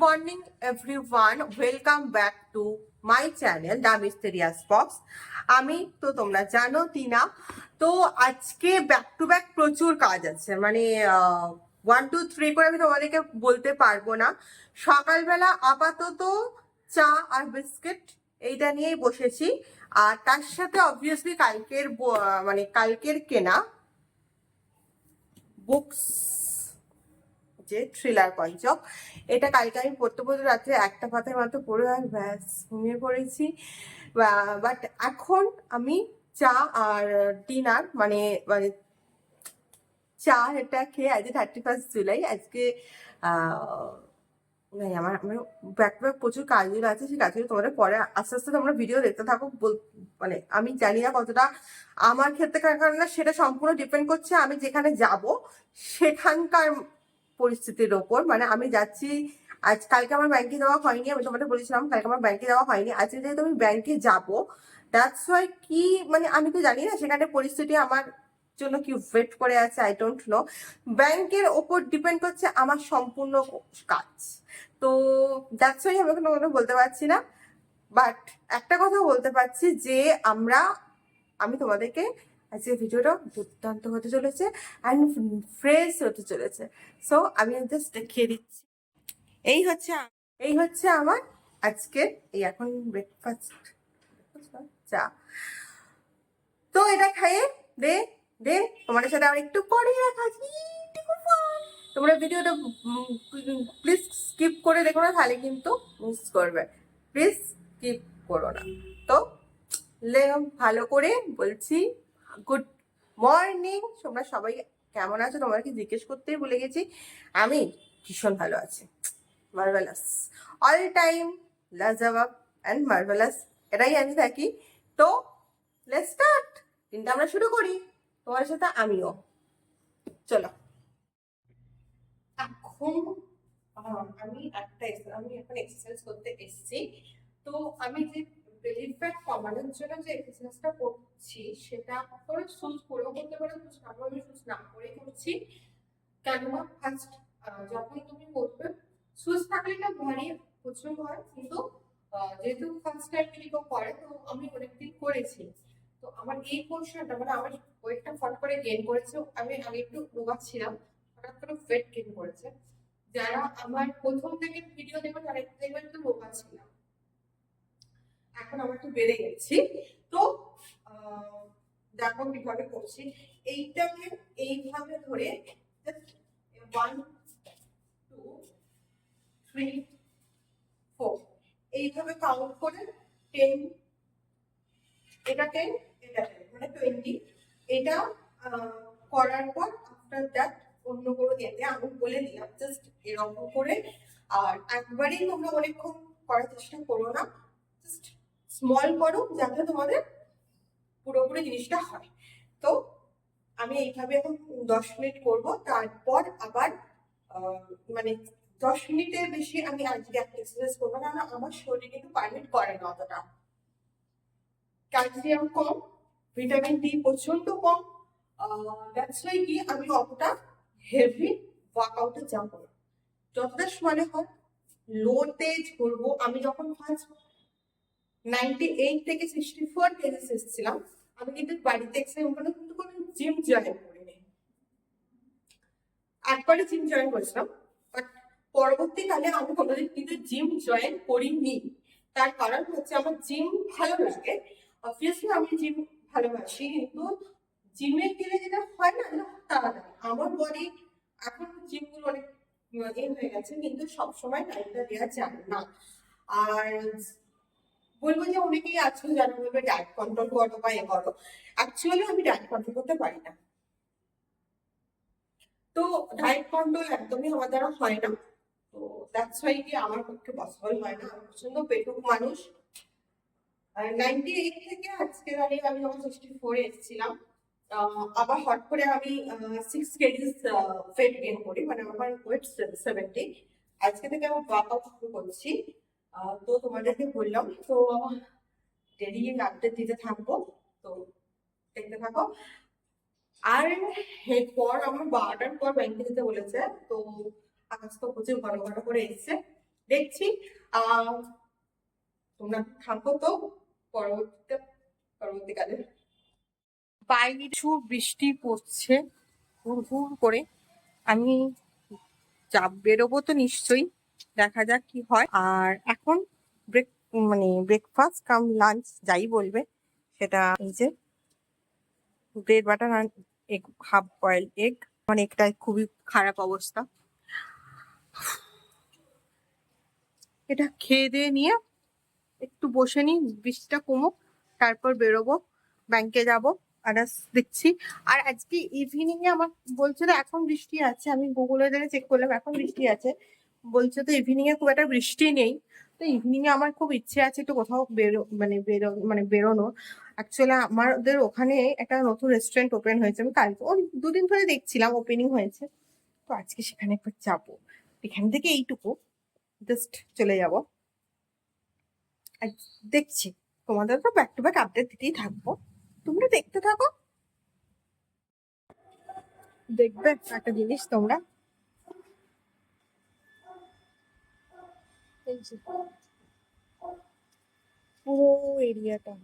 morning everyone, welcome back to my channel The Mysterious Box. আমি তো তোমরা জানো টিনা। তো আজকে ব্যাক টু ব্যাক প্রচুর কাজ আছে, মানে 1 2 3 করে আমি তোমাদেরকে বলতে পারবো না। সকালবেলা আপাতত চা আর বিস্কিট এইটা নিয়েই বসেছি, আর তার সাথে অবভিয়াসলি কালকের কেনা বুকস, যে থ্রিলার পঞ্চক, এটা কালকে আমি পড়তে পড়তে রাত্রে একটা পাতার মতো পড়ে আর ব্যাস ঘুমিয়ে পড়েছি। বাট এখন আমি চা আর ডিনার মানে মানে চা এটা খেয়ে আজকে 31 জুলাই, আজকে আমার ব্যাক টু ব্যাক প্রচুর কাজগুলো আছে, সেই কাজগুলো তোমাদের পরে আস্তে আস্তে তোমরা ভিডিও দেখতে থাকো। মানে আমি জানি না কতটা আমার ক্ষেত্রে, কারণ না সেটা সম্পূর্ণ ডিপেন্ড করছে আমি যেখানে যাব সেখানকার পরিস্থিতির ওপর। মানে আমি যাচ্ছি কালকে আমার ব্যাংকে যাওয়া হয়নি, আমি তোমাদের বলেছিলাম কালকে আমার ব্যাংকে যাওয়া হয়নি। আজকে যেহেতু আমি ব্যাংকে যাব, দ্যাটস ওয়াই কি মানে আমি তো জানি না সেখানে পরিস্থিতি আমার জন্য কি ওয়েট করে আছে, আই ডোন্ট নো। ব্যাংকের ওপর ডিপেন্ড করছে আমার সম্পূর্ণ কাজ। তো দ্যাটস ওয়াই আমি কোনো বলতে পারছি না, বাট একটা কথা বলতে পারছি যে আমি তোমাদেরকে আজকে ভিডিওটা দুর্দান্ত হতে চলেছে অ্যান্ড ফ্রেশ হতে চলেছে। সো আমি জাস্ট দেখিয়ে দিচ্ছি। এই হচ্ছে আমার আজকের এই এখন ব্রেকফাস্ট, চা। তো এটা খাইয়ে দে দে তোমাদের সাথে আমার একটু পরে রাখা। তোমরা ভিডিওটা প্লিজ স্কিপ করে দেখো না, তাহলে কিন্তু মিস করবে। প্লিজ স্কিপ করো না। তো ভালো করে বলছি, গুড মর্নিং। তোমরা সবাই কেমন আছো তোমাকে জিজ্ঞেস করতেই ভুলে গেছি। আমি ভীষণ ভালো আছি, মার্ভেলাস, অল টাইম লাজবাব অ্যান্ড মার্ভেলাস, এটাই আমি থাকি। তো লেটস স্টার্ট, দিনটা আমরা শুরু করি তোমার সাথে, আমিও। চলো। এখন আমি এখন এক্সারসাইজ করতে এসেছি। তো আমি যে বেলি ফ্যাট কমানোর জন্য যে এক্সারসাইজটা করছি সেটা করে সুজ করেও করতে পারো, আমি সুজ না করে করছি। কেননা ফার্স্ট যখন তুমি করবে সুজ থাকলে না ভারী প্রচুর হয়, কিন্তু যেহেতু ফার্স্ট টাইম কেউ করে, তো আমি অনেকদিন করেছি। তো আমার এই পোর্শনটা মানে আমার ওয়েটটা ফট করে গেইন করেছে। আমি আগে একটু রোগা ছিলাম, হঠাৎ করে ওয়েট গেইন করেছে। যারা আমার প্রথম থেকে ভিডিও দেখবে তারা দেখবেন একটু রোগা ছিলাম, এখন আমার একটু বেড়ে গেছি। তো দেখো কিভাবে করছি। এইটাকে এইভাবে ধরে 1 2 3 4 এইভাবে কাউন্ট করে 10, এটা 10, এটা 10, মানে 20। এটা করার পর আফটার দ্যাট অন্য কোনো দিতে আমি বলে দিলাম জাস্ট এরকম করে। আর একবারেই তোমরা অনেকক্ষণ করার চেষ্টা করো না, জাস্ট স্মল করো যাতে তোমাদের পুরোপুরি জিনিসটা হয়। তো আমি এইভাবে এখন 10 মিনিট করব, তারপর আবার মানে 10 মিনিটের বেশি আমি আজকে এক্সারসাইজ করবো না, আমার শরীর কিন্তু পারমিট করে না অতটা। ক্যালসিয়াম কম, ভিটামিন ডি প্রচন্ড কম, দ্যাটস ওয়াই কি আমি অতটা হেভি ওয়ার্কআউটে যাবো না। যতটা মানে হয় লোতে ঝরবো। আমি যখন ফার্স্ট 98 থেকে 64 কেজি এসেছিলাম, আমি কিন্তু বাড়িতে ওখানে কিন্তু কোনো জিম জয়েন করিনি। একবারে জিম জয়েন করেছিলাম, বাট পরবর্তীকালে আমি কোনোদিন কিন্তু জিম জয়েন করিনি। তার কারণ হচ্ছে আমার জিম ভালো লাগে, অবভিয়াসলি আমি জিম ভালোবাসি, কিন্তু জিমে গেলে যেটা হয় না তাড়াতাড়ি আমার বডি এখন জিমগুলো অনেক হয়ে গেছে, কিন্তু সবসময় টাইমটা দেওয়া যায় না। আর বলবো যে অনেকেই আছো যারা বলবে ডায়েট কন্ট্রোল করো বা এ করো, অ্যাকচুয়ালি আমি ডায়েট কন্ট্রোল করতে পারি না। তো ডায়েট কন্ট্রোল একদমই আমার দ্বারা হয় না। তো দ্যাটস ওয়াই কি আমার পক্ষে পসিবল হয় না। আমি প্রচন্ড পেটুক মানুষ। 98 থেকে আজকে দাঁড়িয়ে আমি যখন 64 এসেছিলাম, আবার হট করে আমি 6 কেজিস ওয়েট গেইন করি, মানে আমার ওয়েট 70। আজকে থেকে আমি ওয়ার্কআউট শুরু করছি। তো তোমাদেরকে বললাম, তো ডেলি আপডেট দিতে থাকবো, তো দেখতে থাকো। আর এরপর আমার 12টার পর ব্যাংকে যেতে বলেছে। তো আকাশ তো প্রচুর ঘন ঘন করে এসছে, দেখছি। তোমরা থাকো তো পরবর্তীকালে। বাইরে প্রচুর বৃষ্টি পড়ছে হুড় হুড় করে। আমি বেরোবো তো নিশ্চয়ই, দেখা যাক কি হয়। আর এখন ব্রেকফাস্ট কাম লাঞ্চ যাই বলবে, সেটা এই যে ব্রেড বাটার আর এগ, হাফ বয়েল এগ। মানে একটা খুবই খারাপ অবস্থা। এটা খেয়ে দিয়ে নিয়ে একটু বসে নিই, বৃষ্টিটা কমুক, তারপর বেরোবো, ব্যাংকে যাব। আর দেখছি। আর আজকে ইভিনিং এ আমার বলছে তো এখন বৃষ্টি আছে, আমি গুগলে দেখে চেক করলাম এখন বৃষ্টি আছে। বলছে তো ইভিনিং এ খুব একটা বৃষ্টি নেই। তো ইভিনিং এ আমার খুব ইচ্ছে আছে একটু কোথাও বেরোনো। অ্যাকচুয়ালি আমাদের ওখানে একটা নতুন রেস্টুরেন্ট ওপেন হয়েছে, আমি কালকে দুদিন ধরে দেখছিলাম ওপেনিং হয়েছে। তো আজকে সেখানে একবার যাবো। এখান থেকে এইটুকু জাস্ট চলে যাব। আর দেখছি, তোমাদের তো ব্যাক টু ব্যাক আপডেট দিতেই থাকবো, তোমরা দেখতে থাকো। দেখবে একটা জিনিস তোমরা, এই যে পুরো এরিয়াটা,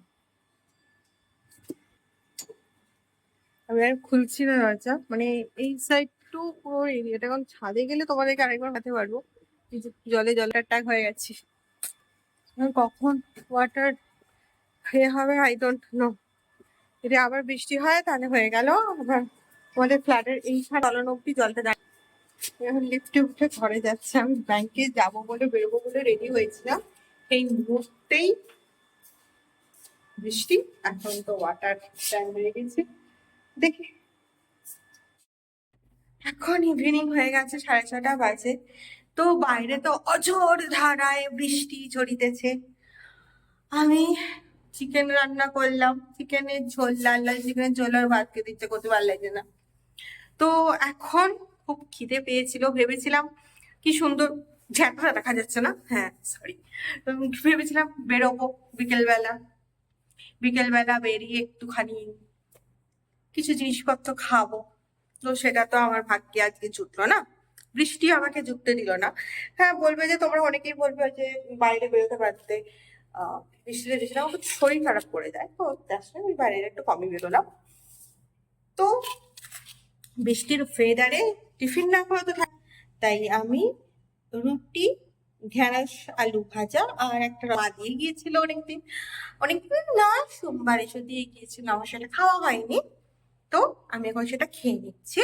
আমি আর খুলছি না দরজা, মানে এই সাইড টু পুরো এরিয়াটা। এখন ছাদে গেলে তোমাদেরকে আরেকবার হাতে পারবো। এই যে জলে অ্যাটাক হয়ে গেছি। কখন ওয়াটার হবে আই ডোন্ট নো। যদি আবার বৃষ্টি হয় তাহলে হয়ে গেল। আবার আমাদের ফ্ল্যাটের এই তলানো অব্দি জলটা যায়। এখন লিফটে উঠে ঘরে যাচ্ছে। আমি ব্যাংকে যাবো বলে বেরোবো বলে রেডি হয়েছিলাম, এই মুহূর্তেই বৃষ্টি। এখন তো ওয়াটার টাইম হয়ে গেছে, দেখি। এখন ইভিনিং হয়ে গেছে, 6:30 বাজে। তো বাইরে তো অঝোর ধারায় বৃষ্টি ঝরিতেছে। আমি চিকেন রান্না করলাম, চিকেনের ঝোল, লাল লাল চিকেনের ঝোল, আর ভাত খেতে ইচ্ছে করতে ভালো লাগে না। তো এখন খুব খিদে পেয়েছিল, ভেবেছিলাম কি সুন্দর, ঝ্যাঁটা দেখা যাচ্ছে না, হ্যাঁ সরি, ভেবেছিলাম বেরোবো বিকেলবেলা। বিকেলবেলা বেরিয়ে একটুখানি কিছু জিনিসপত্র খাবো। তো সেটা তো আমার ভাগ্যে আজকে জুটলো না, বৃষ্টি আমাকে জুটতে দিল না। হ্যাঁ বলবে যে, তোমরা অনেকেই বলবে যে বাইরে বেরোতে পারতে, বৃষ্টিতে বৃষ্টি আমার খুব শরীর খারাপ করে যায়, তো জাস্ট আমি বাইরে একটু কমই বেরোলাম। তো বৃষ্টির ওয়েদারে টিফিন না করে তো তাই আমি রুটি, ঢেঁড়স আলু ভাজা, আর একটা মা দিয়ে গিয়েছিল অনেকদিন, অনেকদিন না, সোমবার এসে দিয়ে গিয়েছিল, আমার সেটা খাওয়া হয়নি। তো আমি এখন সেটা খেয়ে নিচ্ছি।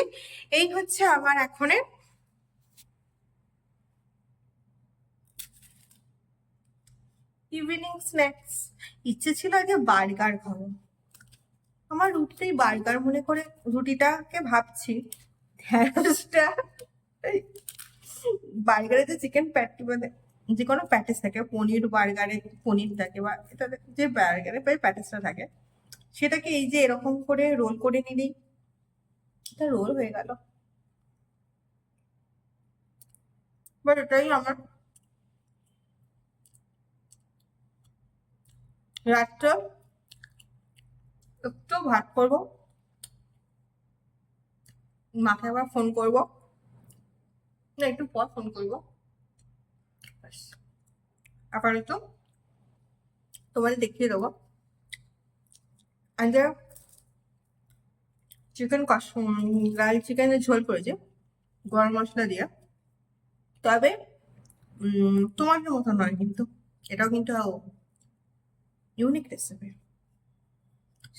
এই হচ্ছে আমার এখনের ইভিনিং স্ন্যাক্স। ইচ্ছে ছিল আজকে বার্গার খাবো, আমার রুটিটাই বার্গার মনে করে রুটিটাকে ভাবছি। ঢ্যাঁড়সটা, বার্গারে যে চিকেন প্যাটি, মানে যে কোনো প্যাটিস থাকে, পনির বার্গারে পনির থাকে, বা এটা যে বার্গারে প্যাটিসটা থাকে, সেটাকে এই যে এরকম করে রোল করে নিলেই এটা রোল হয়ে গেল। বাট এটাই আমার রাতটা একটু ভাত করবো, মাকে আবার ফোন করবো, না একটু পর ফোন করবো, আপাতত তোমাদের দেখিয়ে দেবো। আজকে চিকেন লাল চিকেনের ঝোল করেছে গরম মশলা দিয়ে, তবে তোমাদের মতো নয় কিন্তু, এটাও কিন্তু ইউনিক রেসিপি।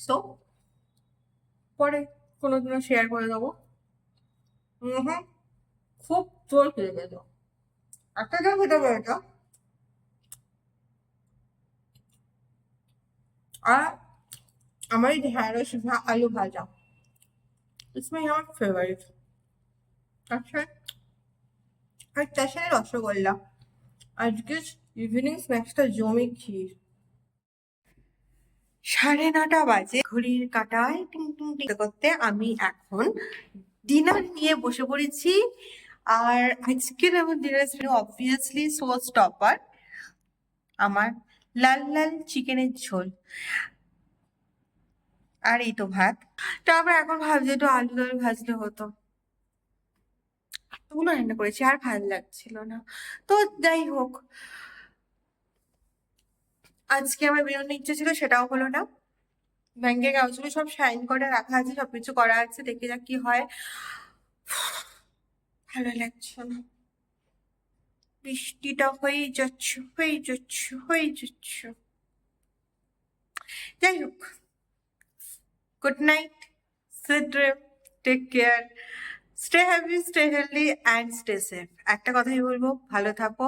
সো পরে কোনোদিনও শেয়ার করে দেবো। হুম, খুব জোর খেয়ে গেল, একটা জল খেতে পেরেছ। আর আমার এই ঢ্যাঁড়স আলু ভাজা, ইটস মাই আমার ফেভারিট। আচ্ছা, আর তার সাথে রসগোল্লা। আজকে ইভিনিং স্ন্যাক্সটা জমি ক্ষীর। 9:30 বাজে, ঘড়ির কাঁটায় টিং টিং টিং করতে আমি এখন ডিনার নিয়ে বসে পড়েছি। আর আজকের আমার ডিনার অবভিয়াসলি শো স্টপার, আমার লাল লাল চিকেনের ঝোল, আর এই তো ভাত। তারপর এখন ভাবছি একটু আলু ভাজলে হতো। এত কতগুলো রান্না করেছি, আর ভালো লাগছিল না। তো যাই হোক, আজকে আমার বেরোনোর ইচ্ছে ছিল, সেটাও হলো না। ব্যাংকের কাগজগুলো সব সাইন করে রাখা আছে, সবকিছু করা আছে, দেখে যাক কি হয়। ভালো লাগছে না, বৃষ্টিটা হয়েই যাচ্ছে, হয়ে যাচ্ছে, হয়ে যাচ্ছে। যাই হোক, good night, sweet dream, take care, stay happy, stay healthy and stay safe. একটা কথাই বলবো, ভালো থাকো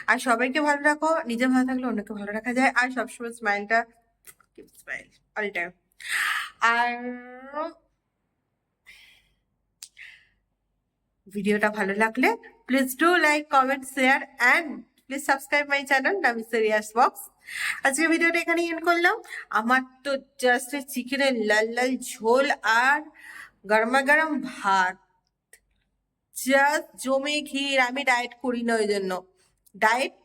আর সবাইকে ভালো রাখো। নিজে ভালো থাকলে অন্যকে ভালো রাখা যায়। আর সবসময় স্মাইলটা, কিপ স্মাইল অল টাইম। আর ভিডিওটা ভালো লাগলে please do like, comment, share and please subscribe my channel Namisa Riyas box. আজকে ভিডিওটা এখানে এন্ড করলাম। আমার তো জাস্ট চিকেনের লাল লাল ঝোল আর গরমা গরম ভাত, জাস্ট জমে ক্ষীর। আমি ডায়েট করি না, ওই জন্য ডায়েট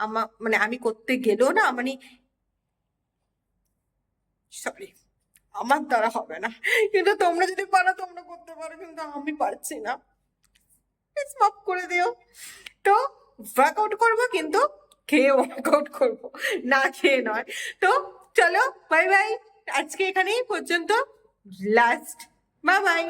আমার মানে আমি করতে গেলেও না, মানে সরি, আমার দ্বারা হবে না। কিন্তু তোমরা যদি পারো তোমরা করতে পারো, কিন্তু আমি পারছি না। প্লিজ মাফ করে দিও। তো ওয়ার্কআউট করবো, কিন্তু খেয়ে ওয়ার্কআউট করবো, না খেয়ে নয়। তো চলো, বাই বাই, আজকে এখানেই পর্যন্ত, লাস্ট, বাই বাই।